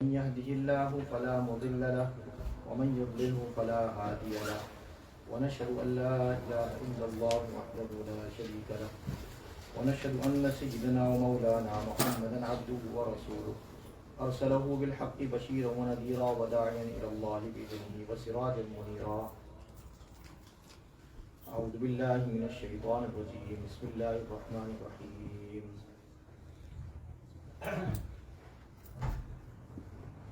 من يهده الله فلا مضل له ومن يضلله فلا هادي له ونشهد أن لا إله إلا الله وحده لا شريك له ونشهد أن سيدنا ومولانا محمدا عبده ورسوله أرسله بالحق بشيرا ونذيرا وداعيا إلى الله بإذنه وسراجا منيرا. أعوذ بالله من الشيطان الرجيم. بسم الله الرحمن الرحيم.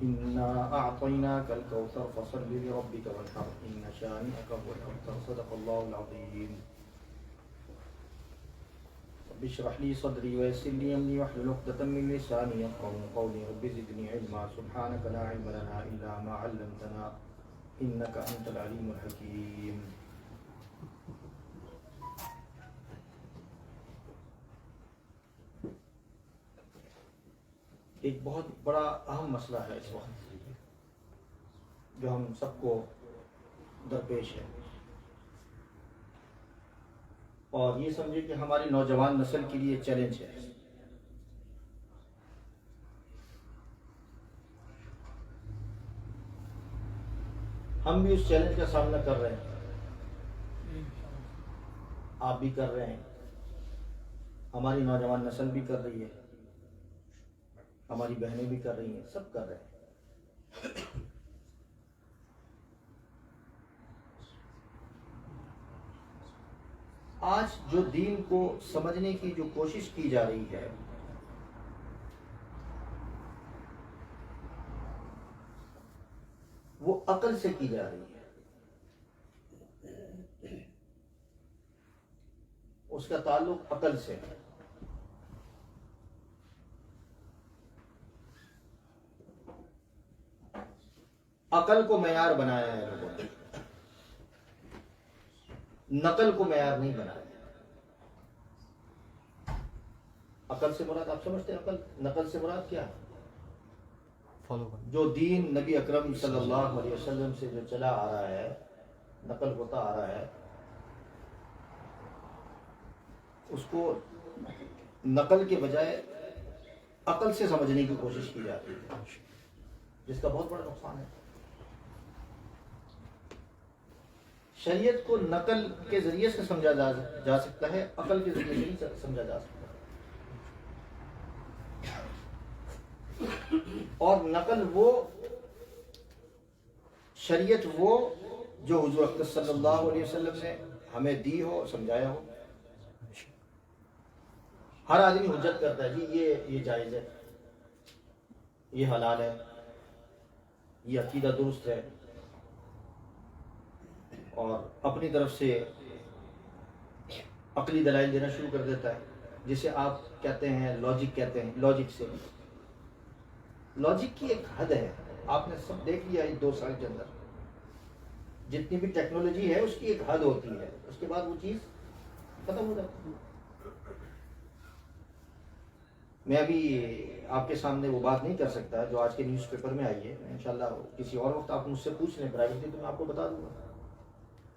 إنا أعطيناك الكوثر فصل لربك وانحر إن شانئك هو الأبتر. صدق الله العظيم. رب اشرح لي صدري ويسر لي أمري واحلل عقدة من لساني يفقهوا قولي. رب زدني علما. سبحانك لا علم لنا إلا ما علمتنا إنك أنت العليم الحكيم. ایک بہت بڑا اہم مسئلہ ہے اس وقت جو ہم سب کو درپیش ہے، اور یہ سمجھے کہ ہماری نوجوان نسل کے لیے چیلنج ہے. ہم بھی اس چیلنج کا سامنا کر رہے ہیں، آپ بھی کر رہے ہیں، ہماری نوجوان نسل بھی کر رہی ہے، ہماری بہنیں بھی کر رہی ہیں، سب کر رہے ہیں. آج جو دین کو سمجھنے کی جو کوشش کی جا رہی ہے وہ عقل سے کی جا رہی ہے. اس کا تعلق عقل سے ہے. عقل کو معیار بنایا ہے لوگوں نے، نقل کو معیار نہیں بنایا. عقل سے مراد آپ سمجھتے ہیں؟ عقل نقل سے مراد کیا ہے؟ جو دین نبی اکرم صلی اللہ علیہ وسلم سے جو چلا آ رہا ہے، نقل ہوتا آ رہا ہے، اس کو نقل کے بجائے عقل سے سمجھنے کی کوشش کی جاتی ہے، جس کا بہت بڑا نقصان ہے. شریعت کو نقل کے ذریعے سے سمجھا جا سکتا ہے، عقل کے ذریعے سے نہیں سمجھا جا سکتا. اور نقل وہ، شریعت وہ جو حضور اقدس صلی اللہ علیہ وسلم نے ہمیں دی ہو، سمجھایا ہو. ہر آدمی حجت کرتا ہے جی یہ جائز ہے، یہ حلال ہے، یہ عقیدہ درست ہے، اور اپنی طرف سے عقلی دلائل دینا شروع کر دیتا ہے، جسے آپ کہتے ہیں لاجک کہتے ہیں. لاجک سے، لاجک کی ایک حد ہے. آپ نے سب دیکھ لیا اس 2 سال کے اندر جتنی بھی ٹیکنالوجی ہے اس کی ایک حد ہوتی ہے، اس کے بعد وہ چیز ختم ہو جاتی ہے. میں ابھی آپ کے سامنے وہ بات نہیں کر سکتا جو آج کے نیوز پیپر میں آئی ہے. انشاءاللہ کسی اور وقت آپ مجھ سے پوچھ لیں پرائیویٹلی تو میں آپ کو بتا دوں گا.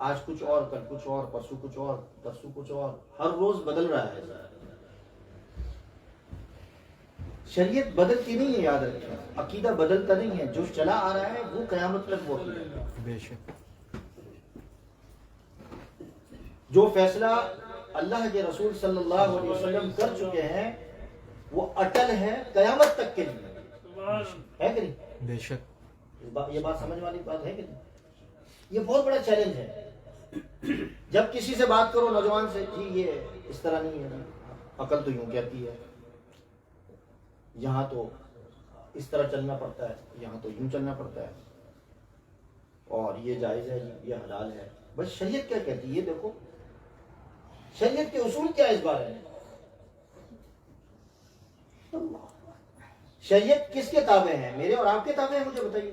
آج کچھ اور، کل کچھ اور، پرسوں کچھ اور، پرسوں کچھ اور، ہر روز بدل رہا ہے. شریعت بدلتی نہیں ہے، یاد رکھیں. عقیدہ بدلتا نہیں ہے، جو چلا آ رہا ہے وہ قیامت تک وہ عقیدہ ہے. بے شک جو فیصلہ اللہ کے رسول صلی اللہ علیہ وسلم کر چکے ہیں وہ اٹل ہے قیامت تک کے لیے، ہے کہ نہیں؟ بے شک یہ بات سمجھ والی بات ہے کہ نہیں؟ یہ بہت بڑا چیلنج ہے. جب کسی سے بات کرو نوجوان سے، جی یہ اس طرح نہیں ہے، عقل تو یوں کہتی ہے، یہاں تو اس طرح چلنا پڑتا ہے، یہاں تو یوں چلنا پڑتا ہے، اور یہ جائز ہے، یہ حلال ہے. بس شریعت کیا کہتی ہے؟ یہ دیکھو شریعت کے اصول کیا اس بارے میں. شریعت کس کے تابع ہیں؟ میرے اور آپ کے تابع ہیں؟ مجھے بتائیے.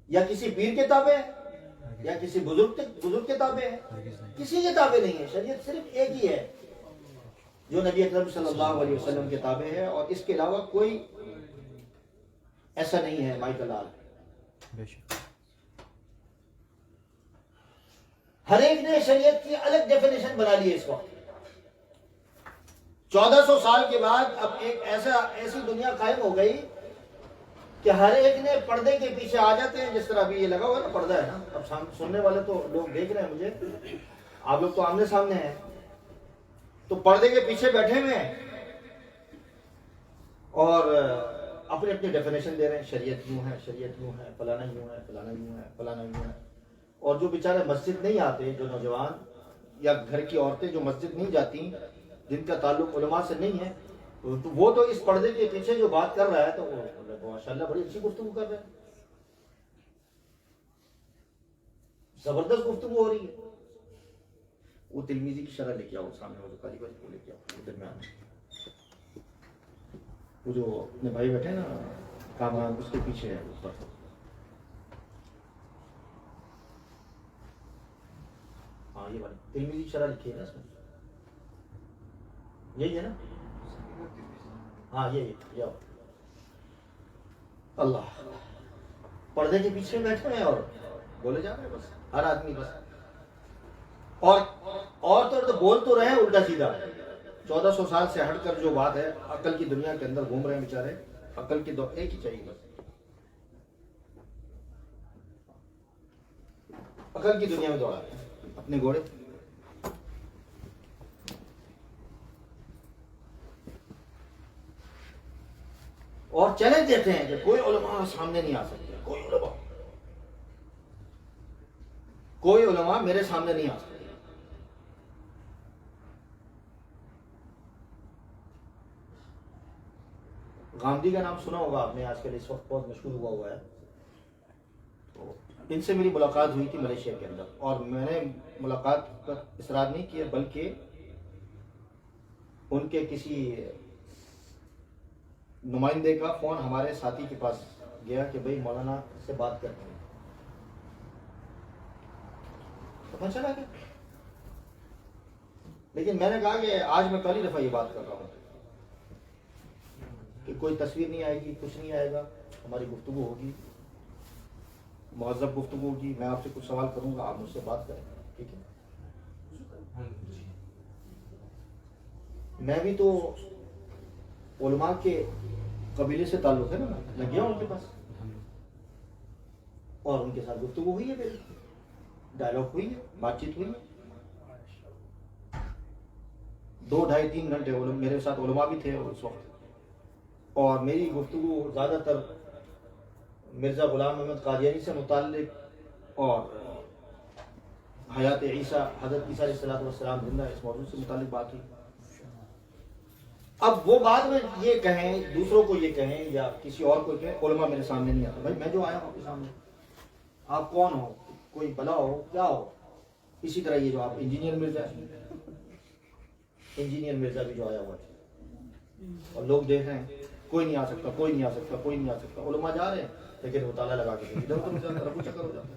یا کسی پیر کے تابع ہے، یا کسی بزرگ کے تابع ہے؟ کسی کے تابع نہیں ہے. شریعت صرف ایک ہی ہے جو نبی اکرم صلی اللہ علیہ وسلم کے تابع ہے، اور اس کے علاوہ کوئی ایسا نہیں ہے. مائیکل لال ہر ایک نے شریعت کی الگ ڈیفینیشن بنا لی ہے اس وقت. 1400 سال کے بعد اب ایک ایسی دنیا قائم ہو گئی کہ ہر ایک نے پردے کے پیچھے آ جاتے ہیں. جس طرح ابھی یہ لگا ہوا نا پردہ ہے نا, اب سننے والے تو لوگ دیکھ رہے ہیں مجھے, آپ لوگ تو آمنے سامنے ہیں, تو پردے کے پیچھے بیٹھے ہوئے ہیں اور اپنی اپنی ڈیفینیشن دے رہے ہیں, شریعت یوں ہے, شریعت یوں ہے, فلانا یوں ہے, فلانا یوں ہے, فلانا یوں ہے. اور جو بیچارے مسجد نہیں آتے, جو نوجوان یا گھر کی عورتیں جو مسجد نہیں جاتی, جن کا تعلق علماء سے نہیں ہے, تو وہ تو اس پردے کے پیچھے جو بات کر رہا ہے تو وہ ماشاءاللہ بڑی اچھی گفتگو کر رہے ہیں, زبردست گفتگو ہو رہی ہے. وہ تلمیذی کی شرح لے کے آؤ سامنے, وہ کالی بھائی کو لے کے آؤ درمیان میں, وہ جو اپنے بھائی بیٹھے نا کامران, اس کے پیچھے ہے اوپر. ہاں یہ والی تلمیذی شرح لکھی ہے نا اس میں, یہی ہے نا, ہاں یہ اللہ پردے کے پیچھے بیٹھے ہیں اور بولے جا رہے ہیں بس ہر آدمی بس, اور تو بول تو رہے ہیں الٹا سیدھا. 1400 سال سے ہٹ کر جو بات ہے, عقل کی دنیا کے اندر گھوم رہے ہیں بیچارے. عقل کی ایک ہی چاہیے بس, عقل کی دنیا میں دوڑا رہے ہیں اپنے گھوڑے. اور چیلنج دیتے ہیں کہ کوئی علماء سامنے نہیں آ سکتے, کوئی علماء میرے سامنے نہیں آ سکتے. گاندھی کا نام سنا ہوگا آپ نے, آج کل اس وقت بہت مشہور ہوا ہے. تو ان سے میری ملاقات ہوئی تھی ملیشیا کے اندر, اور میں نے ملاقات پر اصرار نہیں کیا, بلکہ ان کے کسی نمائندے کا فون ہمارے ساتھی کے پاس گیا کہ بھئی مولانا سے بات کرتے ہیں. پتہ چلا کہ لیکن میں نے کہا کہ آج میں پہلی دفعہ یہ بات کر رہا ہوں کہ کوئی تصویر نہیں آئے گی, کچھ نہیں آئے گا, ہماری گفتگو ہوگی, مہذب گفتگو ہوگی. میں آپ سے کچھ سوال کروں گا, آپ مجھ سے بات کریں, ٹھیک ہے. میں بھی تو علماء کے قبیلے سے تعلق ہے نا, میں گیا ان کے پاس اور ان کے ساتھ گفتگو ہوئی ہے, میری ڈائلاگ ہوئی ہے, بات چیت ہوئی ہے. 2 ڈھائی 3 گھنٹے میرے ساتھ علماء بھی تھے اس وقت, اور میری گفتگو زیادہ تر مرزا غلام محمد قادیانی سے متعلق اور حیات عیسیٰ, حضرت عیسیٰ علیہ السلام زندہ, اس موضوع سے متعلق بات ہوئی. اب وہ بعد میں یہ کہیں, دوسروں کو یہ کہیں یا کسی اور کو کہیں, علماء میرے سامنے نہیں آتا. بھائی میں جو آیا ہوں آپ کے سامنے, آپ کون ہو, کوئی بلا ہو, کیا ہو. اسی طرح یہ جو آپ انجینئر مرزا بھی جو آیا ہوا ہے, اور لوگ دیکھ رہے ہیں کوئی نہیں آ سکتا, کوئی نہیں آ سکتا, کوئی نہیں آ سکتا. علماء جا رہے ہیں لیکن وہ تالا لگا کے ادھر ادھر چکر ہو جاتا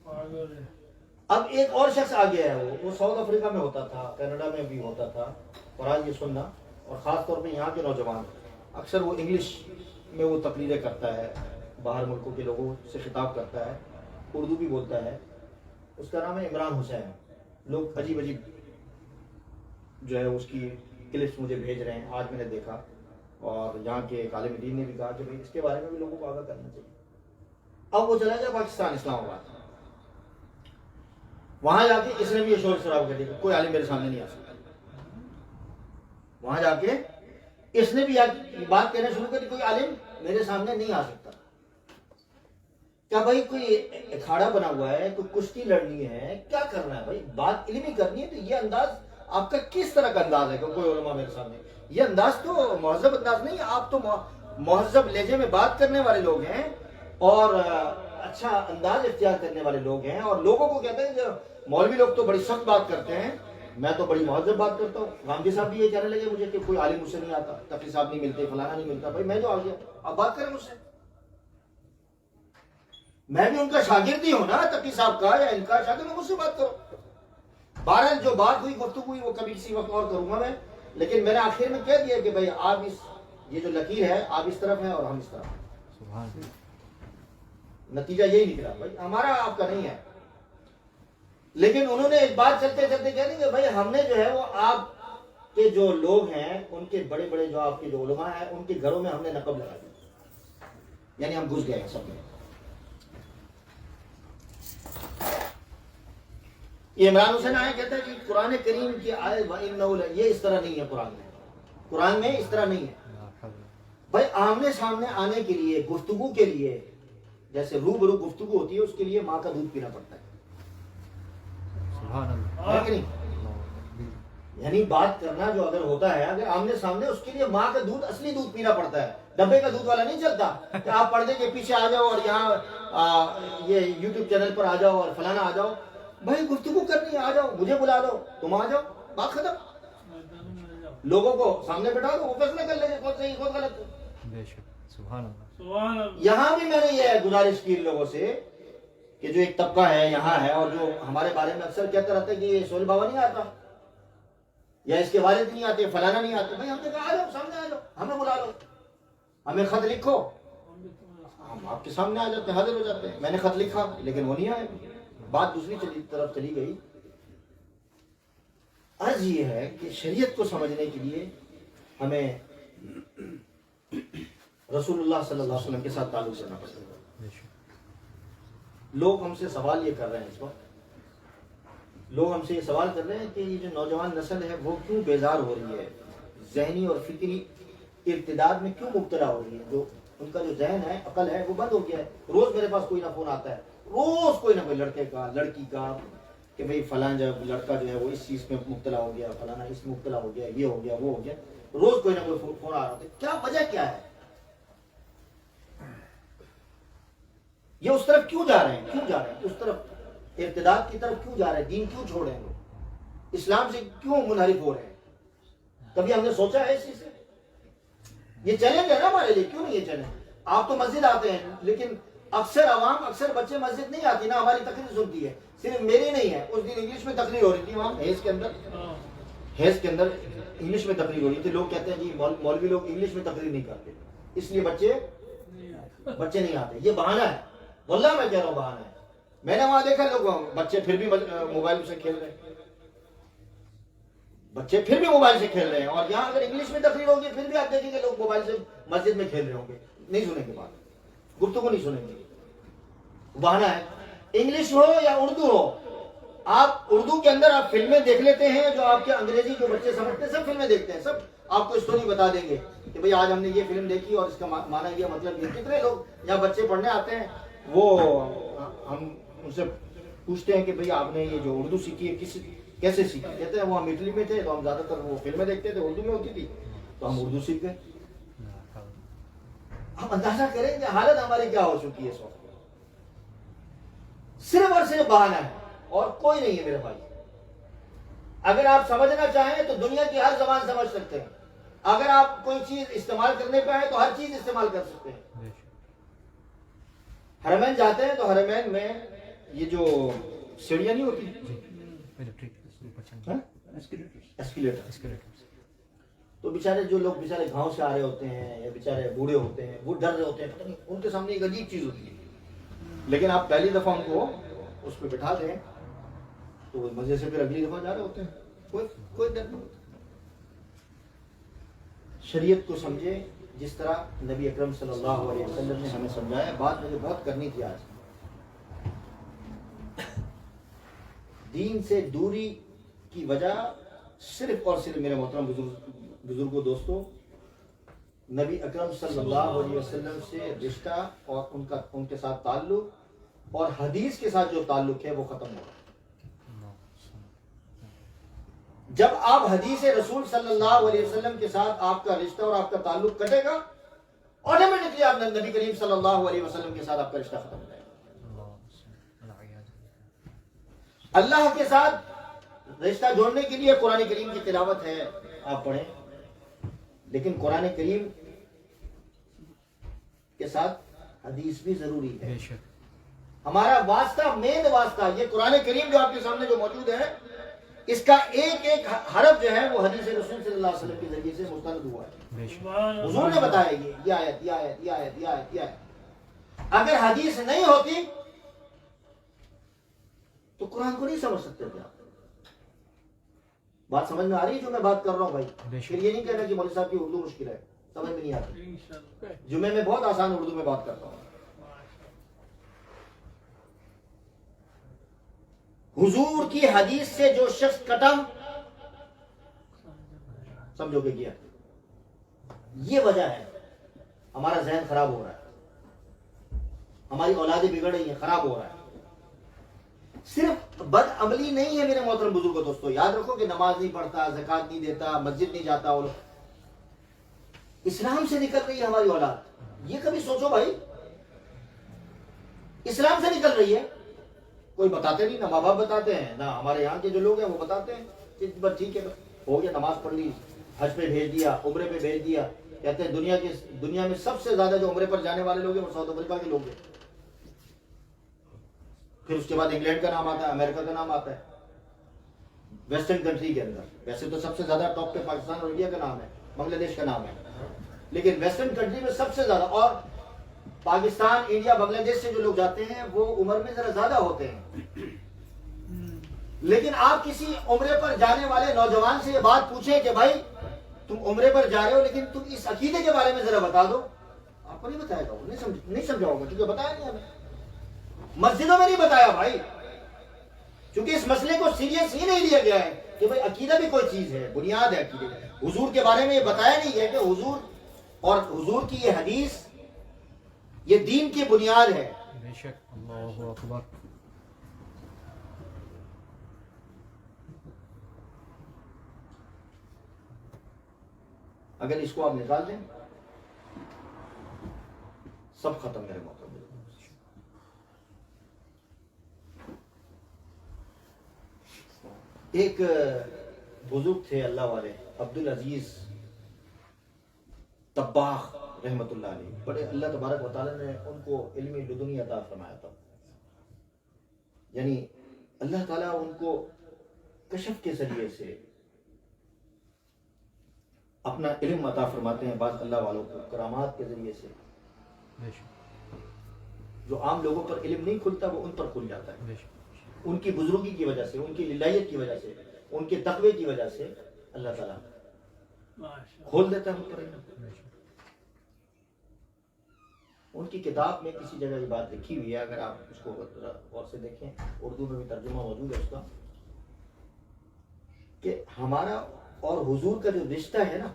ہے. اب ایک اور شخص آ گیا ہے, وہ ساؤتھ افریقہ میں ہوتا تھا, کینیڈا میں بھی ہوتا تھا. اور آج یہ سننا, اور خاص طور پہ یہاں کے نوجوان, اکثر وہ انگلش میں وہ تقریریں کرتا ہے, باہر ملکوں کے لوگوں سے خطاب کرتا ہے, اردو بھی بولتا ہے. اس کا نام ہے عمران حسین. لوگ عجیب عجیب جو ہے اس کی کلپس مجھے بھیج رہے ہیں, آج میں نے دیکھا. اور یہاں کے عالم دین نے بھی کہا کہ بھائی اس کے بارے میں بھی لوگوں کو آگاہ کرنا چاہیے. اب وہ چلا گیا پاکستان, اسلام آباد, وہاں جا کے اس نے بھی یہ شور شراب کر دیا, کوئی عالم میرے سامنے نہیں آ سکتا. وہاں جا کے اس نے بھی بات کہنا شروع کر دی, کوئی عالم میرے سامنے نہیں آ سکتا. کیا بھائی کوئی اکھاڑا بنا ہوا ہے, کوئی کشتی لڑنی ہے, کیا کرنا ہے بھائی, بات علمی کرنی ہے. تو یہ انداز آپ کا کس طرح کا انداز ہے کہ کوئی علماء میرے سامنے, یہ انداز تو مہذب انداز نہیں. آپ تو مہذب لہجے میں بات کرنے والے لوگ ہیں اور اچھا انداز اختیار کرنے والے لوگ ہیں, اور لوگوں کو کہتے ہیں کہ مولوی لوگ تو بڑی سخت بات کرتے ہیں, میں تو بڑی مہذب بات کرتا ہوں. گاندھی صاحب بھی یہ کہنے لگے مجھے کہ کوئی عالم مجھ سے نہیں آتا, تقی صاحب نہیں ملتے, فلانا نہیں ملتا. بھائی میں جو آ گیا, آپ بات کریں مجھ سے, میں بھی ان کا شاگرد ہی ہوں نا, تقی صاحب کا یا ان کا شاگرد, مجھ سے بات کرو. بہرحال جو بات ہوئی, گفتگو ہوئی, وہ کبھی کسی وقت اور کروں گا میں. لیکن میں نے آخر میں کہہ دیا کہ بھائی آپ یہ جو لکیر ہے آپ اس طرف ہیں اور ہم اس طرف. نتیجہ یہی نکلا, بھائی ہمارا آپ کا نہیں ہے. لیکن انہوں نے ایک بات چلتے چلتے کہہ دی کہ بھائی ہم نے جو ہے وہ آپ کے جو لوگ ہیں ان کے بڑے بڑے جو آپ کے جو علماء ہیں ان کے گھروں میں ہم نے نقب لگا دی، یعنی ہم گھس گئے ہیں سب میں. یہ عمران حسین آئے کہتا ہے کہ قرآن کریم کی آیت وَإِنَّهُ یہ اس طرح نہیں ہے. قرآن میں اس طرح نہیں ہے. بھائی آمنے سامنے آنے کے لیے، گفتگو کے لیے، جیسے روبرو گفتگو ہوتی ہے، اس کے لیے ماں کا دودھ پینا پڑتا ہے. سبحان اللہ. ہے کہ نہیں؟ یعنی بات کرنا جو اگر ہوتا ہے، اگر آمنے سامنے، اس کے لیے ماں کا دودھ، اصلی دودھ پینا پڑتا ہے. ڈبے کا دودھ والا نہیں چلتا کہ آپ پردے کے پیچھے آ جاؤ اور یہاں یہ یوٹیوب چینل پر آ جاؤ اور فلانا آ جاؤ. بھائی گفتگو کرنی ہے، آ جاؤ، مجھے بلا لو، تم آ جاؤ، بات ختم. لوگوں کو سامنے بٹھا دو، وہ فیصلہ کر لیں گے کون صحیح کون غلط. بے شک. سبحان اللہ. یہاں بھی میں نے یہ گزارش کی لوگوں سے کہ جو ایک طبقہ ہے یہاں ہے اور جو ہمارے بارے میں اکثر کہتا رہتا ہے کہ یہ سہیل بابا نہیں آتا یا اس کے والد نہیں آتے، فلانا نہیں آتے. بھائی ہم نے کہا آ جاؤ، سامنے آ جاؤ، ہمیں بلا لو، ہمیں خط لکھو، ہم آپ کے سامنے آ جاتے ہیں، حاضر ہو جاتے ہیں. میں نے خط لکھا لیکن وہ نہیں آئے. بات دوسری طرف چلی گئی. عرض یہ ہے کہ شریعت کو سمجھنے کے لیے ہمیں رسول اللہ صلی اللہ علیہ وسلم کے ساتھ تعلق کرنا پڑتا ہے. لوگ ہم سے سوال یہ کر رہے ہیں اس وقت، لوگ ہم سے یہ سوال کر رہے ہیں کہ یہ جو نوجوان نسل ہے وہ کیوں بیزار ہو رہی ہے، ذہنی اور فکری ارتداد میں کیوں مبتلا ہو رہی ہے. جو ان کا جو ذہن ہے، عقل ہے، وہ بند ہو گیا ہے. روز میرے پاس کوئی نہ فون آتا ہے، روز کوئی نہ کوئی لڑکے کا، لڑکی کا، کہ بھئی فلاں جب لڑکا جو ہے وہ اس چیز میں مبتلا ہو گیا، فلانا اس میں مبتلا ہو گیا، یہ ہو گیا، وہ ہو گیا. روز کوئی نہ کوئی فون آ رہا ہوتا ہے. کیا وجہ کیا ہے؟ یہ اس طرف کیوں جا رہے ہیں؟ کیوں جا رہے ہیں اس طرف؟ ارتداد کی طرف کیوں جا رہے ہیں؟ دین کیوں چھوڑ رہے ہیں لوگ؟ اسلام سے کیوں منحرف ہو رہے ہیں؟ کبھی ہم نے سوچا ہے اس چیز سے؟ یہ چیلنج ہے نا ہمارے لیے. کیوں نہیں یہ چیلنج؟ آپ تو مسجد آتے ہیں لیکن اکثر عوام، اکثر بچے مسجد نہیں آتی نا، ہماری تقریر سنتی ہے. صرف میری نہیں ہے، اس دن انگلش میں تقریر ہو رہی تھی وہاں حیض کے اندر انگلش میں تقریر ہو رہی تھی. لوگ کہتے ہیں جی مولوی لوگ انگلش میں تقریر نہیں کرتے، اس لیے بچے نہیں آتے. یہ بہانہ ہے، واللہ میں کہہ رہا ہوں بہانہ ہے. میں نے وہاں دیکھا لوگ، بچے پھر بھی موبائل سے کھیل رہے ہیں، بچے پھر بھی موبائل سے کھیل رہے ہیں. اور یہاں اگر انگلش میں تقریر ہوگی پھر بھی آپ دیکھیں گے لوگ موبائل سے مسجد میں کھیل رہے ہوں گے. نہیں سنیں گے بات، گفتگو نہیں سنیں گے. بہانہ ہے. انگلش ہو یا اردو ہو، آپ اردو کے اندر آپ فلمیں دیکھ لیتے ہیں، جو آپ کے انگریزی جو بچے سمجھتے ہیں سب فلمیں دیکھتے ہیں، سب آپ کو اسٹوری بتا دیں گے کہ بھئی آج ہم نے یہ فلم دیکھی اور اس کا معنی یہ، مطلب یہ. کتنے لوگ یہاں بچے پڑھنے آتے ہیں، وہ ہم ان سے پوچھتے ہیں کہ بھئی آپ نے یہ جو اردو سیکھی ہے کیسے سیکھی؟ کہتے ہیں وہ ہم اٹلی میں تھے تو ہم زیادہ تر وہ فلمیں دیکھتے تھے، اردو میں ہوتی تھی تو ہم اردو سیکھ گئے. ہم اندازہ کریں کہ حالت ہماری کیا ہو چکی ہے اس وقت. صرف اور صرف بہانہ ہے اور کوئی نہیں ہے میرے بھائی. اگر آپ سمجھنا چاہیں تو دنیا کی ہر زبان سمجھ سکتے ہیں. اگر آپ کوئی چیز استعمال کرنے پہ آئے تو ہر چیز استعمال کر سکتے ہیں. حرمین جاتے ہیں تو حرمین میں یہ جو سیڑھیاں نہیں ہوتی، ایسکیلیٹر، تو بیچارے جو لوگ بیچارے گاؤں سے آ رہے ہوتے ہیں یا بیچارے بوڑھے ہوتے ہیں، وہ ڈر رہے ہوتے ہیں، پتہ نہیں ان کے سامنے ایک عجیب چیز ہوتی ہے. لیکن آپ پہلی دفعہ ان کو اس پہ بٹھا دیں تو وہ مزے سے پھر اگلی دفعہ جا رہے ہوتے ہیں، کوئی ڈر نہیں ہوتا. شریعت کو سمجھے جس طرح نبی اکرم صلی اللہ علیہ وسلم نے ہمیں سمجھایا. بات مجھے بہت کرنی تھی آج. دین سے دوری کی وجہ صرف اور صرف میرے محترم بزرگوں، دوستوں، نبی اکرم صلی اللہ علیہ وسلم سے رشتہ اور ان کے ساتھ تعلق اور حدیث کے ساتھ جو تعلق ہے وہ ختم ہو. جب آپ حدیث رسول صلی اللہ علیہ وسلم کے ساتھ آپ کا رشتہ اور آپ کا تعلق کٹے گا، آٹومیٹکلی آپ نبی کریم صلی اللہ علیہ وسلم کے ساتھ آپ کا رشتہ ختم ہو جائے گا. اللہ کے ساتھ رشتہ جوڑنے کے لیے قرآن کریم کی تلاوت ہے، آپ پڑھیں، لیکن قرآن کریم کے ساتھ حدیث بھی ضروری ہے. ہمارا واسطہ، مین واسطہ، یہ قرآن کریم جو آپ کے سامنے جو موجود ہے، اس کا ایک ایک حرف جو ہے وہ حدیث رسول صلی اللہ علیہ وسلم کے ذریعے سے مستند ہوا ہے. حضور نے بتایا یہ آیت، یہ آیت، یہ آیت، یہ آیت، یہ آیت. اگر حدیث نہیں ہوتی تو قرآن کو نہیں سمجھ سکتے تھے آپ. بات سمجھ میں آ رہی ہے جو میں بات کر رہا ہوں بھائی؟ بے شک۔ پھر یہ نہیں کہنا کہ مولوی صاحب کی اردو مشکل ہے، سمجھ میں نہیں آتی. جمعے میں بہت آسان اردو میں بات کرتا ہوں. حضور کی حدیث سے جو شخص کٹا، سمجھو کہ کیا، یہ وجہ ہے ہمارا ذہن خراب ہو رہا ہے، ہماری اولادیں بگڑ رہی ہیں، خراب ہو رہا ہے. صرف بد عملی نہیں ہے میرے محترم بزرگوں دوستو. یاد رکھو کہ نماز نہیں پڑھتا، زکوٰۃ نہیں دیتا، مسجد نہیں جاتا، وہ اسلام سے نکل رہی ہے ہماری اولاد. یہ کبھی سوچو بھائی، اسلام سے نکل رہی ہے. کوئی بتاتے نہیں، نہ ماں باپ بتاتے ہیں، نہ ہمارے یہاں کے جو لوگ ہیں وہ بتاتے ہیں کہ بس ٹھیک ہے، ہو گیا، نماز پڑھ لی، حج پہ بھیج دیا، عمرے پہ بھیج دیا. کہتے ہیں دنیا میں سب سے زیادہ جو عمرے پر جانے والے لوگ ہیں وہ ساؤتھ افریقہ کے لوگ ہیں. پھر اس کے بعد انگلینڈ کا نام آتا ہے، امریکہ کا نام آتا ہے. ویسٹرن کنٹری کے اندر ویسے تو سب سے زیادہ ٹاپ پہ پاکستان اور انڈیا کا نام ہے، بنگلہ دیش کا نام ہے، لیکن ویسٹرن کنٹری میں سب سے زیادہ، اور پاکستان، انڈیا، بنگلہ دیش سے جو لوگ جاتے ہیں وہ عمر میں ذرا زیادہ ہوتے ہیں. لیکن آپ کسی عمرے پر جانے والے نوجوان سے یہ بات پوچھیں کہ بھائی تم عمرے پر جا رہے ہو لیکن تم اس عقیدے کے بارے میں ذرا بتا دو، آپ کو نہیں بتائے گا، نہیں سمجھاؤ گا، کیونکہ بتایا نہیں ہمیں. مسجدوں میں نہیں بتایا بھائی، کیونکہ اس مسئلے کو سیریس ہی نہیں لیا گیا ہے کہ بھائی عقیدہ بھی کوئی چیز ہے، بنیاد ہے عقیدے. حضور کے بارے میں یہ بتایا نہیں گیا کہ حضور اور حضور کی یہ حدیث یہ دین کی بنیاد ہے. بے شک. اللہ اکبر. اگر اس کو آپ نکال دیں سب ختم میرے محترم. ایک بزرگ تھے اللہ والے، عبدالعزیز طباخ رحمت اللہ علیہ. بڑے اللہ تبارک و تعالیٰ نے ان کو علمی لدنی عطا فرمایا تھا. یعنی اللہ تعالیٰ ان کو کشف کے ذریعے سے اپنا علم عطا فرماتے ہیں. بعض اللہ والوں کو کرامات کے ذریعے سے بے شک. جو عام لوگوں پر علم نہیں کھلتا وہ ان پر کھل جاتا ہے. بے شک. ان کی بزرگی کی وجہ سے، ان کی للہیت کی وجہ سے، ان کے تقوی کی وجہ سے اللہ تعالیٰ کھول دیتا ہے ان پر علم. بے شک. ان کی کتاب میں کسی جگہ یہ بات لکھی ہوئی ہے، اگر آپ اس کو غور سے دیکھیں، اردو میں بھی ترجمہ موجود ہے اس کا، کہ ہمارا اور حضور کا جو رشتہ ہے نا،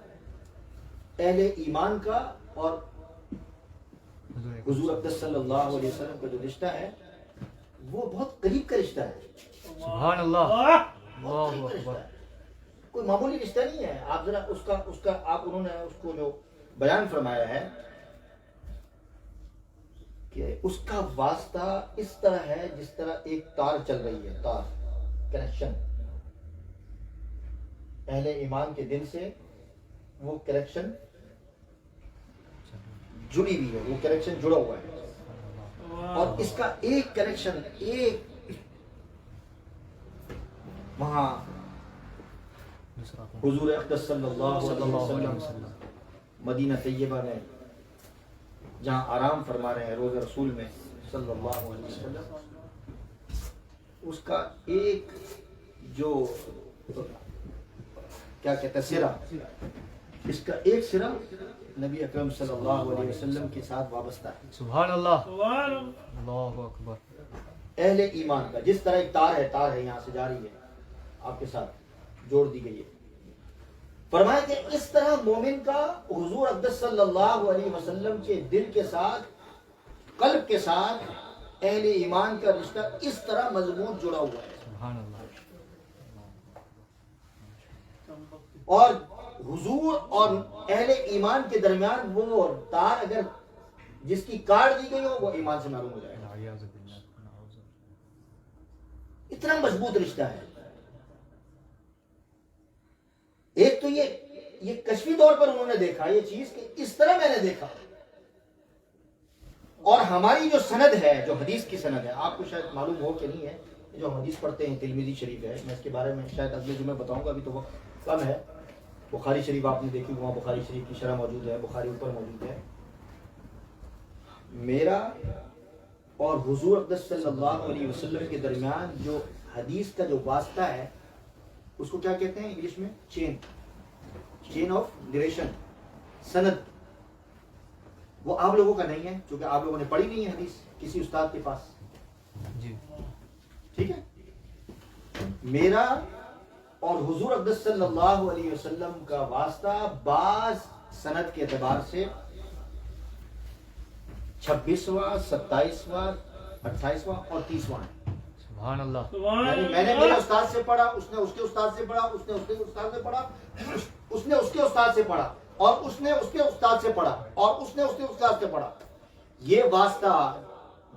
اہل ایمان کا اور حضور اقدس صلی اللہ علیہ وسلم کا جو رشتہ ہے وہ بہت قریب کا رشتہ ہے. سبحان اللہ. بہت قریب کا رشتہ ہے، کوئی معمولی رشتہ نہیں ہے. آپ ذرا اس کا آپ انہوں نے اس کو جو بیان فرمایا ہے کہ اس کا واسطہ اس طرح ہے جس طرح ایک تار چل رہی ہے، تار کنیکشن اہل ایمان کے دل سے، وہ کنیکشن جڑی ہوئی ہے، وہ کنیکشن جڑا ہوا ہے. اور اس کا ایک کنیکشن ایک وہاں حضور اقدس صلی اللہ علیہ وسلم مدینہ طیبہ میں جہاں آرام فرما رہے ہیں روضہ رسول میں صلی اللہ علیہ وسلم، اس کا ایک جو کیا کہتا ہے سرا، اس کا ایک سرا نبی اکرم صلی اللہ علیہ وسلم کے ساتھ وابستہ ہے. سبحان اللہ. اللہ اکبر. اہل ایمان کا جس طرح ایک تار ہے یہاں سے جا رہی ہے آپ کے ساتھ جوڑ دی گئی ہے. فرمایا کہ اس طرح مومن کا حضور اقدس صلی اللہ علیہ وسلم کے دل کے ساتھ، قلب کے ساتھ اہل ایمان کا رشتہ اس طرح مضبوط جڑا ہوا ہے. سبحان اللہ. اور حضور اور اہل ایمان کے درمیان وہ تار اگر جس کی کاٹ دی گئی ہو وہ ایمان سے معلوم ہو جائے گا. اتنا مضبوط رشتہ ہے. ایک تو یہ کشفی طور پر انہوں نے دیکھا یہ چیز کہ اس طرح میں نے دیکھا. اور ہماری جو سند ہے، جو حدیث کی سند ہے، آپ کو شاید معلوم ہو کہ نہیں ہے، جو ہم حدیث پڑھتے ہیں ترمذی شریف ہے، میں اس کے بارے میں شاید اگلے جمعے بتاؤں گا، ابھی تو وقت کم ہے. بخاری شریف آپ نے دیکھی، وہاں بخاری شریف کی شرح موجود ہے، بخاری اوپر موجود ہے. میرا اور حضور اقدس صلی اللہ علیہ وسلم کے درمیان جو حدیث کا جو واسطہ ہے اس کو کیا کہتے ہیں انگلش میں؟ چین آف نریشن، سند. وہ آپ لوگوں کا نہیں ہے کیونکہ آپ لوگوں نے پڑھی نہیں ہے حدیث کسی استاد کے پاس. جی ٹھیک ہے. میرا اور حضور اقدس صلی اللہ علیہ وسلم کا واسطہ بعض سند کے اعتبار سے 26واں، 27واں، 28واں اور 30واں ہے. سبحان اللہ. یعنی میں نے میرے استاد سے پڑھا، اس نے اس کے استاد سے پڑھا، اس نے اس کے استاد سے پڑھا، اس نے اس کے استاد سے پڑھا، اور اس نے اس کے استاد سے پڑھا، اور اس نے اس کے استاد سے پڑھا. یہ واسطہ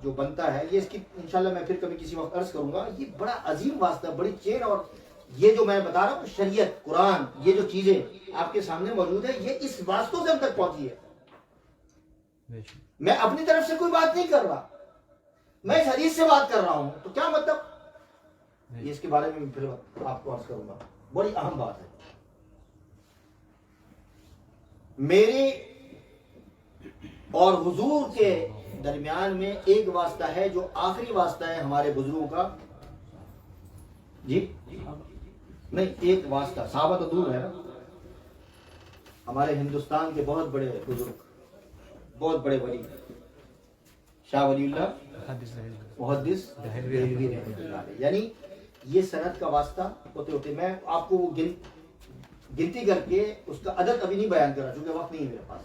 جو بنتا ہے، یہ اس کی انشاءاللہ میں پھر کبھی کسی وقت عرض کروں گا. یہ بڑا عظیم واسطہ، بڑی چین. اور یہ جو میں بتا رہا ہوں شریعت، قرآن، یہ جو چیزیں آپ کے سامنے موجود ہے، یہ اس واسطوں سے ہم تک پہنچی ہے. بے شک. میں اپنی طرف سے کوئی بات نہیں کر رہا، میں اس حدیث سے بات کر رہا ہوں. تو کیا مطلب؟ یہ اس کے بارے میں پھر آپ کو عرض کروں گا. بڑی اہم بات ہے. میرے اور حضور کے درمیان میں ایک واسطہ ہے جو آخری واسطہ ہے ہمارے بزرگوں کا. جی نہیں، ایک واسطہ. صحابہ تو دور ہے نا. ہمارے ہندوستان کے بہت بڑے بزرگ، بہت بڑے ولی، شاہ ولی اللہ محدث دہلوی رحمۃ اللہ علیہ. یعنی یہ سند کا واسطہ ہوتے ہوتے میں آپ کو وہ گنتی کر کے اس کا عدد ابھی نہیں بیان کر رہا چونکہ وقت نہیں ہے میرے پاس.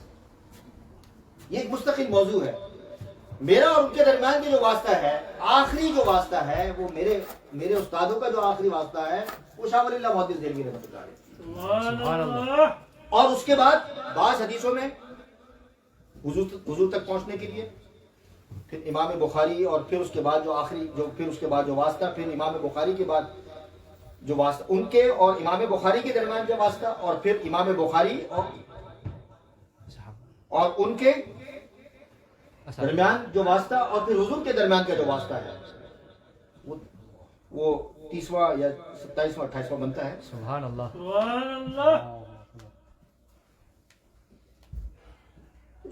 یہ ایک مستقل موضوع ہے. میرا اور ان کے درمیان کے جو واسطہ ہے، آخری جو واسطہ ہے، وہ میرے استادوں کا جو آخری واسطہ ہے وہ شاہ ولی اللہ محدث دہلوی رحمۃ اللہ علیہ. سبحان اللہ. اور اس کے بعد بعض حدیثوں میں حضور تک پہنچنے کے لیے پھر امام بخاری، اور پھر اس کے بعد جو آخری پھر اس کے بعد جو واسطہ، پھر امام بخاری کے بعد جو واسطہ ان کے اور امام بخاری کے درمیان کا واسطہ، اور پھر امام بخاری اور ان کے درمیان جو واسطہ، اور پھر حضور کے درمیان کا جو واسطہ ہے وہ 30واں یا 27واں 28واں بنتا ہے. سبحان اللہ. سبحان اللہ.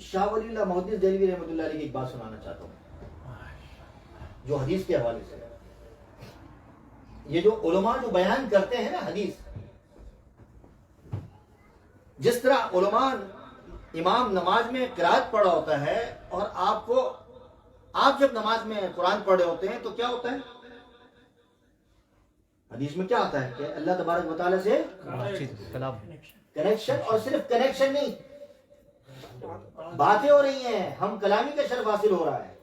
شاہ ولی اللہ محدث دہلوی رحمۃ اللہ علیہ کی ایک بات سنانا چاہتا ہوں جو حدیث کے حوالے سے. یہ جو علماء جو بیان کرتے ہیں نا حدیث، جس طرح علماء امام نماز میں قرات پڑھا ہوتا ہے، اور آپ جب نماز میں قرآن پڑھ رہے ہوتے ہیں تو کیا ہوتا ہے؟ حدیث میں کیا آتا ہے کہ اللہ تبارک و تعالیٰ سے کلام. کنیکشن، اور صرف کنیکشن نہیں، باتیں ہو رہی ہیں. ہم کلامی کا شرف حاصل ہو رہا ہے،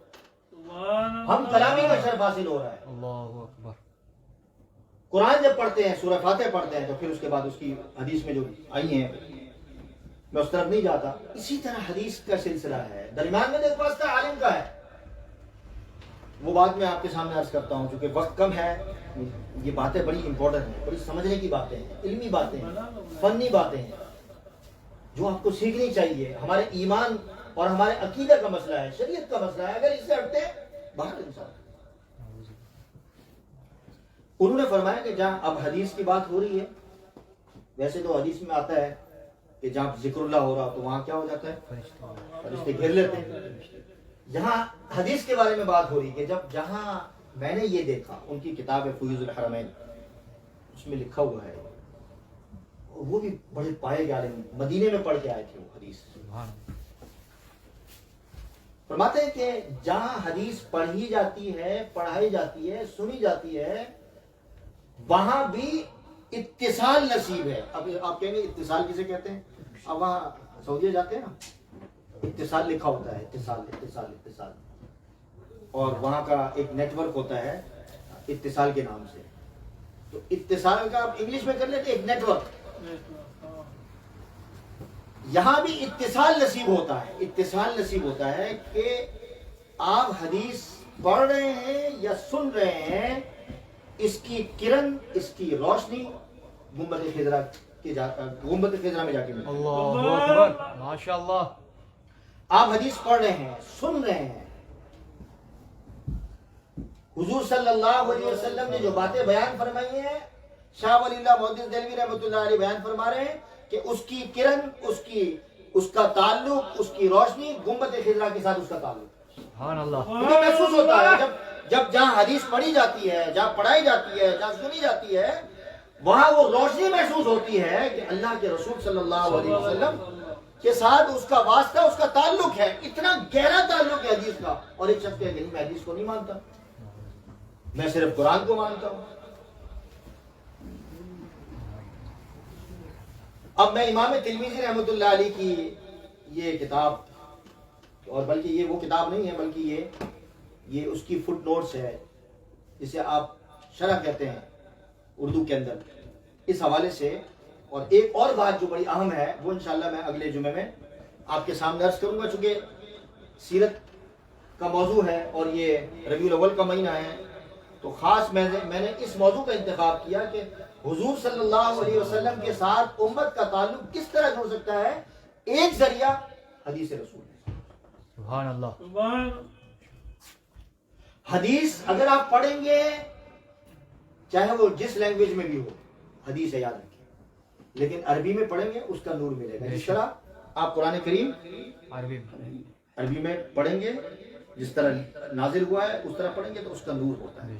ہم کلامی کا شرف حاصل ہو رہا ہے. اللہ اکبر. قرآن جب پڑھتے ہیں، سورہ فاتحہ پڑھتے ہیں، تو پھر اس کے بعد اس کی حدیث میں جو آئی ہیں میں اس طرف نہیں جاتا. اسی طرح حدیث کا سلسلہ ہے. درمیان میں ایک واسطہ عالم کا ہے، وہ بات میں آپ کے سامنے عرض کرتا ہوں چونکہ وقت کم ہے. یہ باتیں بڑی امپورٹنٹ ہیں، بڑی سمجھنے کی باتیں ہیں، علمی باتیں ہیں، فنی باتیں ہیں جو آپ کو سیکھنی چاہیے. ہمارے ایمان اور ہمارے عقیدہ کا مسئلہ ہے، شریعت کا مسئلہ ہے. اگر اس سے ہٹتے باہر انسان. انہوں نے فرمایا کہ جہاں اب حدیث کی بات ہو رہی ہے، ویسے تو حدیث میں آتا ہے کہ جہاں ذکر اللہ ہو رہا تو وہاں کیا ہو جاتا ہے؟ فرشتے گھیر لیتے ہیں. جہاں حدیث کے بارے میں بات ہو رہی ہے، جہاں میں نے یہ دیکھا، ان کی کتاب ہے فیوض الحرمین، اس میں لکھا ہوا ہے، وہ بھی بڑے پائے گئے عالم، مدینے میں پڑھ کے آئے تھے وہ حدیث. فرماتے ہیں کہ جہاں حدیث پڑھی جاتی ہے، پڑھائی جاتی ہے، سنی جاتی ہے، وہاں بھی اتصال نصیب ہے. اب آپ کہیں گے اتصال کسے کہتے ہیں؟ اب وہاں سعودیہ جاتے ہیں نا، اتصال لکھا ہوتا ہے، اتصال، اور وہاں کا ایک نیٹ ورک ہوتا ہے اتصال کے نام سے. تو اتصال کا آپ انگلش میں کر لیتے ایک نیٹ ورک. یہاں بھی اتصال نصیب ہوتا ہے کہ آپ حدیث پڑھ رہے ہیں یا سن رہے ہیں، اس کی کرن، اس کی روشنی گنبد خضرا میں جا کے ملتی ہے. اللہ اکبر. ماشاءاللہ. آپ حدیث پڑھ رہے ہیں، سن رہے ہیں، حضور صلی اللہ علیہ وسلم نے جو باتیں بیان فرمائی ہیں، شاہ ولی اللہ محدث دہلوی رحمۃ اللہ علیہ بیان فرما رہے ہیں کہ اس کی کرن، اس کا تعلق، اس کی روشنی گنبد خضرا کے ساتھ اس کا تعلق. سبحان اللہ. مجھے محسوس ہوتا ہے جب جہاں حدیث پڑھی جاتی ہے، جہاں پڑھائی جاتی ہے، جہاں سنی جاتی ہے، وہاں وہ روشنی محسوس ہوتی ہے کہ اللہ کے رسول صلی اللہ علیہ وسلم کے ساتھ اس کا واسطہ، اس کا تعلق ہے، اتنا گہرا تعلق ہے حدیث کا. اور ایک شخص کہ نہیں میں حدیث کو نہیں مانتا، میں صرف قرآن کو مانتا ہوں. اب میں امام ترمذی رحمۃ اللہ علیہ کی یہ کتاب، اور بلکہ یہ وہ کتاب نہیں ہے بلکہ یہ اس کی فٹ نوٹس ہے جسے آپ شرح کہتے ہیں اردو کے اندر، اس حوالے سے. اور ایک اور بات جو بڑی اہم ہے وہ انشاءاللہ میں اگلے جمعے میں آپ کے سامنے عرض کروں گا. چونکہ سیرت کا موضوع ہے اور یہ ربیع الاول کا مہینہ ہے، تو خاص میں نے اس موضوع کا انتخاب کیا کہ حضور صلی اللہ علیہ وسلم کے ساتھ امت کا تعلق کس طرح جڑ سکتا ہے. ایک ذریعہ حدیث رسول ہے. سبحان اللہ. حدیث اگر آپ پڑھیں گے چاہے وہ جس لینگویج میں بھی ہو، حدیث ہے، یاد رکھیں، لیکن عربی میں پڑھیں گے اس کا نور ملے گا. جس طرح آپ قرآن کریم عربی میں پڑھیں گے، جس طرح نازل ہوا ہے اس طرح پڑھیں گے تو اس کا نور ہوتا ہے.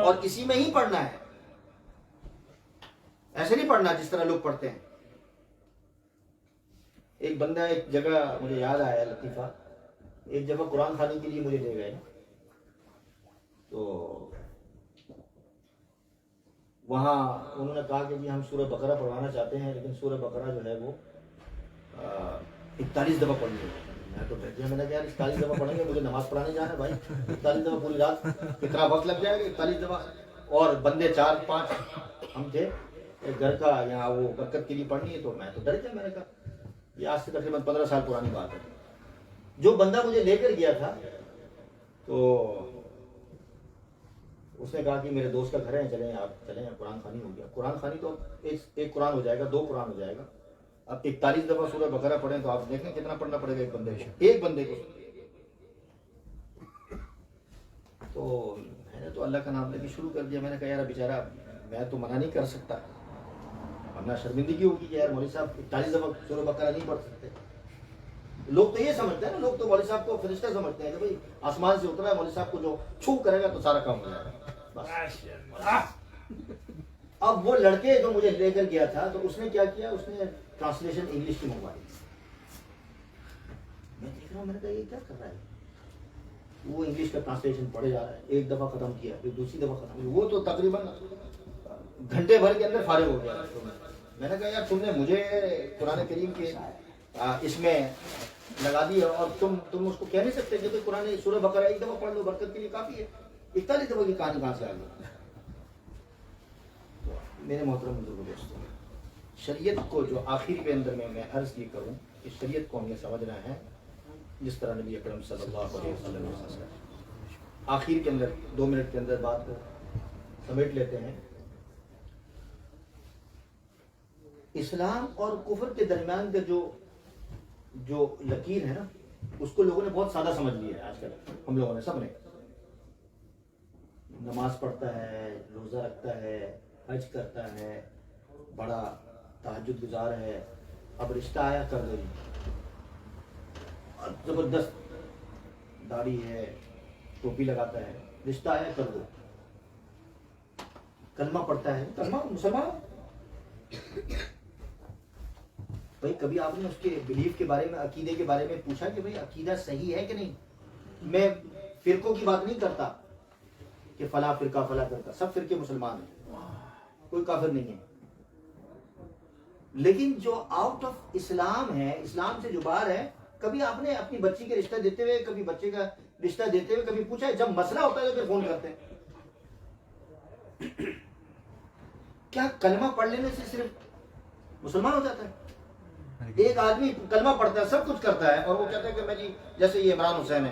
اور اسی میں ہی پڑھنا ہے، ایسے نہیں پڑھنا جس طرح لوگ پڑھتے ہیں. ایک بندہ ایک جگہ مجھے یاد آیا لطیفہ، ایک جگہ قرآن خوانی کے لیے مجھے لے گئے، تو وہاں انہوں نے کہا کہ جی ہم سورہ بقرہ پڑھوانا چاہتے ہیں، لیکن سورہ بقرہ جو ہے وہ 41 دفعہ پڑھنی ہے. میں تو ڈر گیا، میں نے کہا یار 41 دفعہ پڑھیں گے، مجھے نماز پڑھانے جانا ہے بھائی، 41 دفعہ پوری رات کتنا وقت لگ جائے گا 41 دفعہ. اور بندے 4-5 ہم تھے، ایک گھر کا یہاں وہ برکت کے لیے پڑھنی ہے، تو میں تو ڈر گیا. میں نے کہا یہ آج سے تقریباً 15 سال پرانی بات ہے. جو بندہ مجھے لے کر گیا تھا تو اس نے کہا کہ میرے دوست کا گھر ہے، چلیں آپ چلیں، قرآن خوانی ہو گیا. قرآن خوانی تو ایک قرآن ہو جائے گا، 2 قرآن ہو جائے گا. اب 41 دفعہ سورہ بقرہ پڑھیں تو آپ دیکھیں کتنا پڑھنا پڑے گا ایک بندے کو. تو میں نے تو اللہ کا نام لے کے شروع کر دیا. میں نے کہا یار بیچارہ میں تو منع نہیں کر سکتا، ورنہ شرمندگی ہوگی کہ یار مولوی صاحب 41 دفعہ سورہ بقرہ نہیں پڑھ سکتے. لوگ تو یہ سمجھتے ہیں نا، لوگ تو مولوی صاحب کو فرشتہ سمجھتے ہیں کہ بھائی آسمان سے اترا ہے، مولوی صاحب کو جو چھو کرے گا تو سارا کام ہو جائے گا. اب وہ لڑکے جو مجھے لے کر گیا تھا تو اس نے کیا کیا، اس نے ٹرانسلیشن انگلش کی منگوائی. میں دیکھ رہا ہوں، میں نے کہا یہ کیا کر رہا ہے. وہ انگلش کا ٹرانسلیشن پڑھے جا رہا ہے، ایک دفعہ ختم کیا پھر دوسری دفعہ ختم کیا، وہ تو تقریباً گھنٹے بھر کے اندر فارغ ہو گیا. میں نے کہا یار تم نے مجھے قرآن کریم کے اس میں لگا دی اور تم اس کو کہہ نہیں سکتے کہ قرآن سورہ بقرہ ایک دفعہ پڑھ لو برکت کے لیے کافی ہے. 41 دفعہ کی کہانی کہاں سے آ گئی. میرے محترم بزرگوں دوستوں، شریعت کو جو آخر کے اندر میں عرض یہ کروں کہ شریعت کو ہمیں سمجھنا ہے جس طرح نبی اکرم صلی اللہ علیہ وسلم نے. آخر کے اندر 2 منٹ کے اندر بات کو سمیٹ لیتے ہیں. اسلام اور کفر کے درمیان کا جو لکیر ہے نا، اس کو لوگوں نے بہت سادہ سمجھ لیا ہے. آج کل ہم لوگوں نے سب نے نماز پڑھتا ہے، روزہ رکھتا ہے، حج کرتا ہے، بڑا تہجد گزار ہے، اب رشتہ آیا کر دو جی، زبردست داڑھی ہے، ٹوپی لگاتا ہے، رشتہ آیا کر دو. کلمہ پڑھتا ہے، کلمہ مسلمان. بھائی کبھی آپ نے اس کے بلیف کے بارے میں، عقیدے کے بارے میں پوچھا کہ بھائی عقیدہ صحیح ہے کہ نہیں؟ میں فرقوں کی بات نہیں کرتا کہ فلاں فرقہ فلاں فرقہ، سب فرقے مسلمان ہیں، کوئی کافر نہیں ہے. لیکن جو آؤٹ آف اسلام ہے، اسلام سے جو باہر ہے، کبھی آپ نے اپنی بچی کے رشتہ دیتے ہوئے، کبھی بچے کا رشتہ دیتے ہوئے کبھی پوچھا ہے؟ جب مسئلہ ہوتا ہے تو پھر فون کرتے ہیں. کیا کلمہ پڑھ لینے سے صرف مسلمان ہو جاتا ہے؟ ایک آدمی کلمہ پڑھتا ہے، سب کچھ کرتا ہے، اور وہ کہتا ہے کہ میں جی جیسے یہ عمران حسین ہے،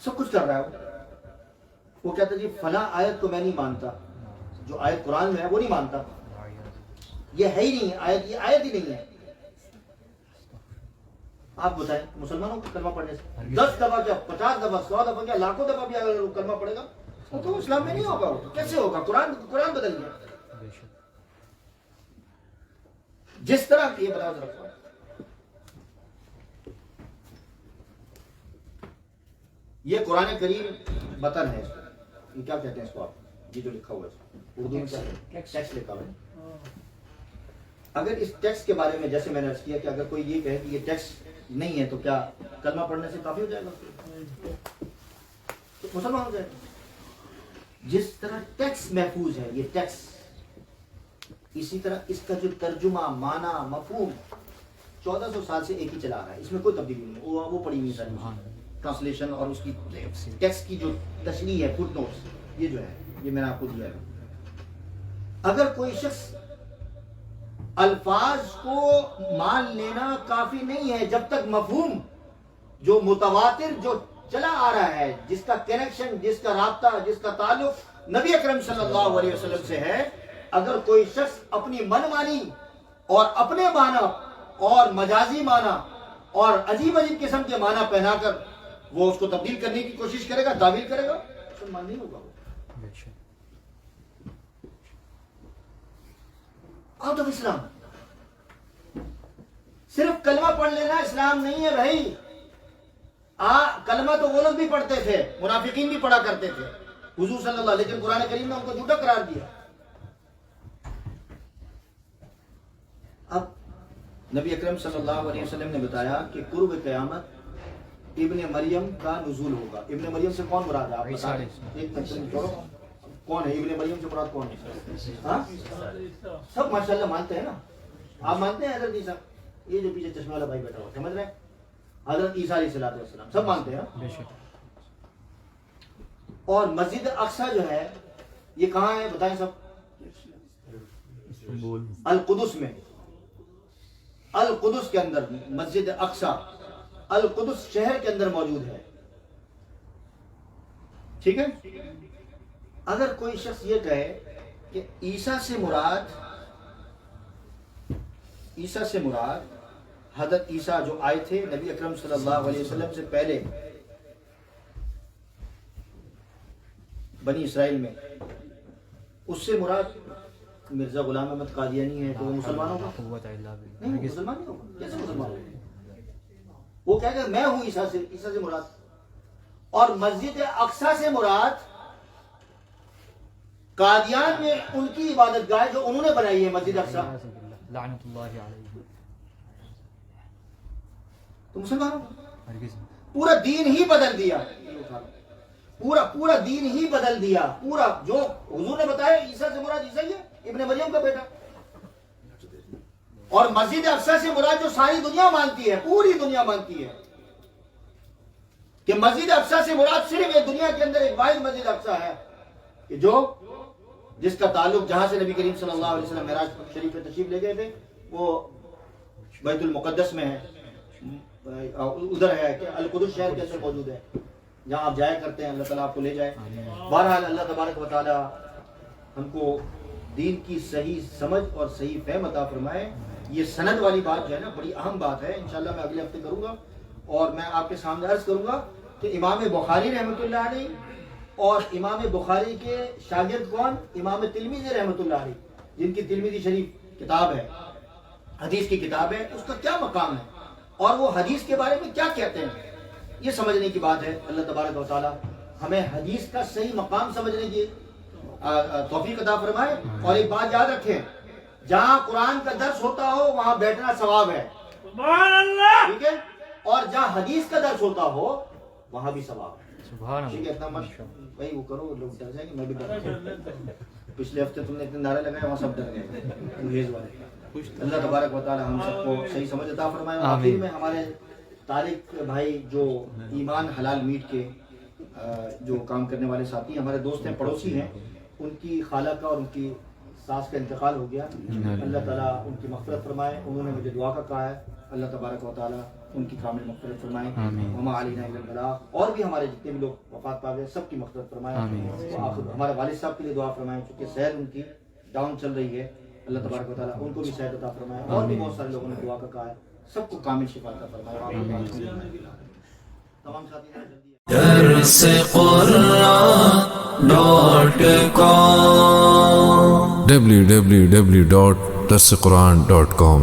سب کچھ کر رہا ہے، وہ کہتا ہے جی فلاں آیت کو میں نہیں مانتا، جو آیت قرآن میں ہے وہ نہیں مانتا، یہ ہے ہی نہیں آیت، یہ آیت ہی نہیں ہے. آپ بتائیں مسلمانوں کو کلمہ پڑھنے سے 10 دفعہ کیا 50 دفعہ 100 دفعہ کیا لاکھوں دفعہ بھی اگر کلمہ پڑھے گا تو اسلام میں نہیں ہوگا. وہ کیسے ہوگا؟ قرآن بدل گیا. جس طرح یہ بتا رکھا یہ قرآن کریم بطن ہے. یہ کیا کہتے ہیں اس کو آپ، یہ جو لکھا ہوا ہے اردو میں کیا ٹیکسٹ لکھا ہوا ہے. اگر اس ٹیکسٹ کے بارے میں جیسے میں نے عرض کیا کہ اگر کوئی یہ کہے کہ یہ ٹیکسٹ نہیں ہے تو کیا کلمہ پڑھنے سے کافی ہو جائے گا؟ تو مسلمان ہو جائے گا. جس طرح ٹیکسٹ محفوظ ہے یہ ٹیکسٹ، اسی طرح اس کا جو ترجمہ، معنی، مفہوم 1400 سال سے ایک ہی چلا رہا ہے، اس میں کوئی تبدیلی نہیں ہے. وہ پڑھی ہوئی ساری ٹرانسلیشن اور اس کی ٹیکسٹ کی جو تشریح ہے، فٹ نوٹس، یہ جو ہے یہ میں نے آپ کو دیا ہے. اگر کوئی شخص الفاظ کو مان لینا کافی نہیں ہے جب تک مفہوم جو متواتر جو چلا آ رہا ہے، جس کا کنیکشن، جس کا رابطہ، جس کا تعلق نبی اکرم صلی اللہ علیہ وسلم سے ہے، اگر کوئی شخص اپنی من مانی اور اپنے معنی اور مجازی معنی اور عجیب عجیب قسم کے معنی پہنا کر وہ اس کو تبدیل کرنے کی کوشش کرے گا، تعویل کرے گا، مسلمان نہیں ہوگا. آؤٹ آف اسلام. صرف کلمہ پڑھ لینا اسلام نہیں ہے بھائی. کلمہ تو وہ لوگ بھی پڑھتے تھے، منافقین بھی پڑھا کرتے تھے حضور صلی اللہ، لیکن قرآن کریم نے ان کو جھوٹا قرار دیا. اب نبی اکرم صلی اللہ علیہ وسلم نے بتایا کہ قرب قیامت ابن مریم کا نزول ہوگا. ابن مریم سے کون مراد ہے آپ بتائیں؟ ایک منٹ چھوڑو، کون ہے ابن مریم سے مراد؟ کون ہے؟ ہاں سب ماشاءاللہ مانتے ہیں نا. آپ مانتے ہیں حضرت عیسیٰ؟ یہ جو پیچھے چشمہ والا بھائی بیٹھا ہوا سمجھ رہے ہیں؟ حضرت عیسیٰ علیہ السلام سب مانتے ہیں. اور مسجد اقصی جو ہے یہ کہاں ہے بتائیں سب؟ القدس میں، القدس کے اندر مسجد اقصی القدس شہر کے اندر موجود ہے. ٹھیک ہے. اگر کوئی شخص یہ کہے کہ عیسیٰ سے مراد حضرت عیسیٰ جو آئے تھے نبی اکرم صلی اللہ علیہ وسلم سے پہلے بنی اسرائیل میں، اس سے مراد مرزا غلام احمد قادیانی ہے تو وہ مسلمان ہوگا؟ نہیں، مسلمان نہیں ہوگا. کیسے مسلمان ہوگا؟ وہ کہے گا میں ہوں عیسیٰ سے مراد. اور مسجد اقصی سے مراد قادیان میں ان کی عبادت گاہ جو انہوں نے بنائی ہے مسجد اقصی، لعنت اللہ علیہ. تو مسلمانوں پورا دین ہی بدل دیا، پورا دین ہی بدل دیا. پورا جو حضور نے بتایا عیسیٰ سے مراد عیسیٰ ہی ہے، ابن مریم کا بیٹا. اور مسجد اقصی سے مراد جو ساری دنیا مانتی ہے، پوری دنیا مانتی ہے کہ مسجد اقصی سے مراد صرف یہ دنیا کے اندر ایک واحد مسجد اقصی ہے کہ جس کا تعلق جہاں سے نبی کریم صلی اللہ علیہ وسلم معراج شریف میں تشریف لے گئے تھے وہ بیت المقدس میں ہے، ادھر ہے کہ القدس شہر کے اندر موجود ہے جہاں آپ جایا کرتے ہیں. اللہ تعالیٰ آپ کو لے جائے. بہرحال اللہ تبارک و تعالیٰ ہم کو دین کی صحیح سمجھ اور صحیح فہم عطا فرمائے. یہ سند والی بات جو ہے نا بڑی اہم بات ہے، انشاءاللہ میں اگلے ہفتے کروں گا. اور میں آپ کے سامنے عرض کروں گا کہ امام بخاری رحمۃ اللہ علیہ اور امام بخاری کے شاگرد کون؟ امام ترمذی رحمۃ اللہ علیہ، جن کی ترمذی شریف کتاب ہے، حدیث کی کتاب ہے، اس کا کیا مقام ہے اور وہ حدیث کے بارے میں کیا کہتے ہیں، یہ سمجھنے کی بات ہے. اللہ تبارک و تعالی ہمیں حدیث کا صحیح مقام سمجھنے کی توفیق عطا فرمائے. اور ایک بات یاد رکھیں، جہاں قرآن کا درس ہوتا ہو وہاں بیٹھنا ثواب ہے، سبحان اللہ، ٹھیک ہے. اور جہاں حدیث کا درس ہوتا ہو وہاں بھی ثواب ہے، سبحان اللہ. ٹھیک ہے، اتنا مت بھائی وہ کرو، لوگ ڈر جائیں گے، میں بھی ڈر گیا. پچھلے ہفتے تم نے اتنے نعرے لگائے وہاں سب ڈر گئے انگریز والے. اللہ تبارک و تعالی ہم سب کو صحیح سمجھ عطا فرمائے. آخر میں ہمارے طارق بھائی جو ایمان حلال میٹ کے جو کام کرنے والے ساتھی ہمارے دوست ہیں، پڑوسی ہیں، ان کی خالہ کا اور ان کی ساس کا انتقال ہو گیا. اللہ تعالیٰ ان کی مغفرت فرمائے. انہوں نے مجھے دعا کا کہا ہے، اللہ تبارک و تعالیٰ ان کی کامل مغفرت فرمائے. وما علینا الا البلاغ. اور بھی ہمارے جتنے بھی لوگ وفات پا گئے سب کی مغفرت فرمائے. ہمارے والد صاحب کے لیے دعا فرمائے کیونکہ صحت ان کی ڈاؤن چل رہی ہے. اللہ تبارک و تعالیٰ ان کو بھی صحت عطا فرمائے. اور بھی بہت سارے لوگوں نے دعا کا کہا ہے، سب کو کامل شفا عطا فرمائے. تمام ساتھی درس قرآن www.darsequran.com